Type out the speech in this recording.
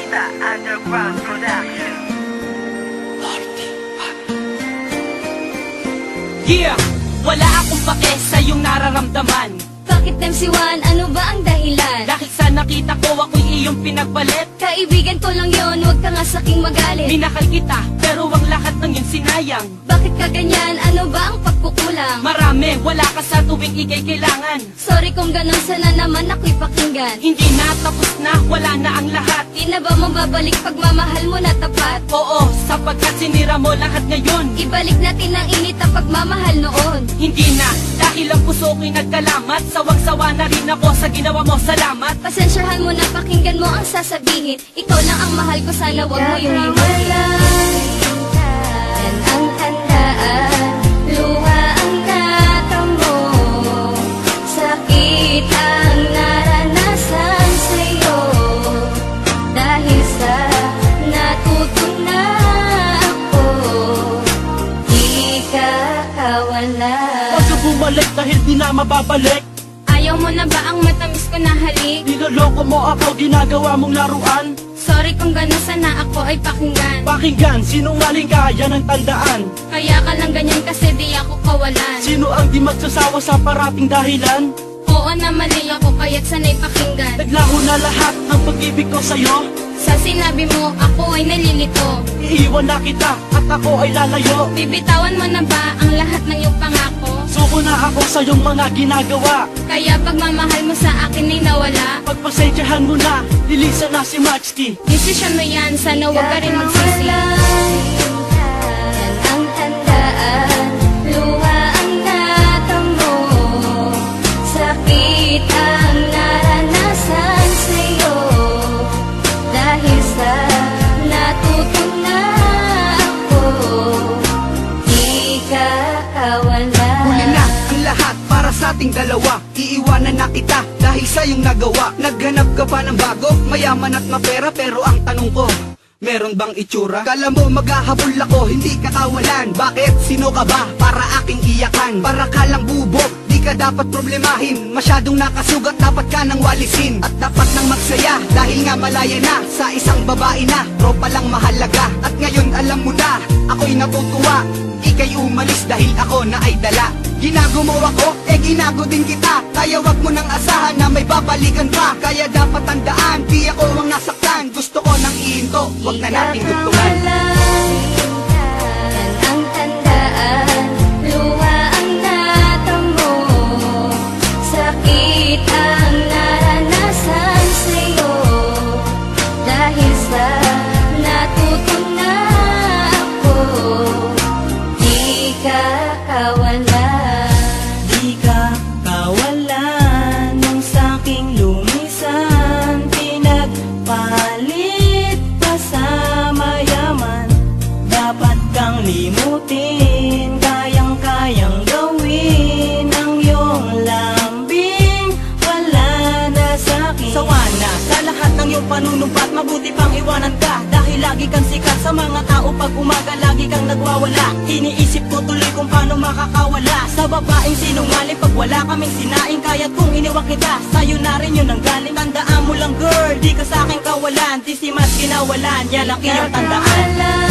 Artista Underground Production. Yeah! Wala akong pake sa iyong nararamdaman. Bakit MC1? Ano ba ang dahilan? Dahil sa nakita ko ako'y iyong pinagpalit. Kaibigan ko lang yon, huwag ka nga saking magalit. Minakal kita, pero ang lahat ng yun sinayang. Bakit ka ganyan? Ano ba ang pagkukulang? Marami, wala ka sa tuwing ikay kailangan. Sorry kung ganun, sana naman ako'y pakinggan. Hindi na, tapos na, wala na ang lahat. Di na ba mababalik pagmamahal mo na tapat? Oo, sapagkat sinira mo lahat ngayon. Ibalik natin ang init na pagmamahal noon. Hindi na, dahil ang puso ko'y nagkalamat. Sawang-sawa na rin ako sa ginawa mo, salamat. Pasensyahan mo na, pakinggan mo ang sasabihin. Ikaw lang ang mahal ko, sana wag mo yung hiwalayan. Yan ang tandaan, luha ang natamo, sakit ang naranasan sa'yo. Dahil sa natutunan ako, di ka kawala. Huwag ka bumalik dahil di na mababalik. Ayaw mo na ba ang matamis ko na halik? Niloloko mo ako, ginagawa mong laruan. Sorry kung gano'n, sana ako ay pakinggan. Pakinggan, sinungaling ka, yan ang tandaan. Kaya ka lang ganyan kasi di ako kawalan. Sino ang di magsasawa sa parating dahilan? Oo na mali ako kaya't sanay pakinggan. Naglaho na lahat ng pag-ibig ko sa'yo. Sa sinabi mo, ako ay nalilito. Iiwan na kita at ako ay lalayo. Bibitawan mo na ba ang lahat ng iyong pangako? Suko na ako sa iyong mga ginagawa. Kaya pagmamahal mo sa akin ay nawala. Pagpasensyahan mo na, lilisan na si Maxky. Desisyon mo yan, sana huwag ka rin magsisi. Yan ang tandaan, luha ang natamo, sakit ang naranasan sa'yo. Dahil sa natutunan ako, di ka kawala. Huli na ang lahat para sa ating dalawa. Iiwanan na kita dahil sa iyong nagawa. Naghanap ka ba ng bago? Mayaman at mapera, pero ang tanong ko, meron bang itsura? Kala mo maghahabol ako, hindi ka kawalan. Bakit? Sino ka ba para aking iyakan? Para ka lang bubog, di ka dapat problemahin. Masyadong nakasugat, dapat ka nang walisin. At dapat nang magsaya, dahil nga malaya na. Sa isang babae na, tropa lang mahalaga. At ngayon alam mo na, ako'y natutuwa. Ika'y umalis dahil ako na ay dala. Ginago mo ako, ginago din kita. Kaya wag mo nang asahan na may babalikan pa. Kaya dapat tandaan, di ako ang nasaktan. Gusto ko nang ihinto, wag na nating tugtungan. Yan ang tandaan, luha ang natamo, sakit ang naranasan sa'yo. Dahil sa natutunan ako, di ka kawala. Di ka kawalan ng saking lumisan. Pinagpalit pa sa mayaman. Dapat kang limutin, kayang-kayang gawin ang iyong lambing. Wala na sa'kin. Sawa na sa lahat ng iyong panunumpat. Mabuti pang iwanan ka, dahil lagi kang sikat sa mga tao. Pag umaga lagi kang nagwawala. Iniisip ko tuloy kung paano makakawala sa babaeng sinungaling. Pag wala kaming sinaing, kaya't kung iniwan kita, sa'yo na rin yun ang galing. Tandaan mo lang girl, di ka sa'king kawalan. Di si mas kinawalan, yan ang iyong tandaan.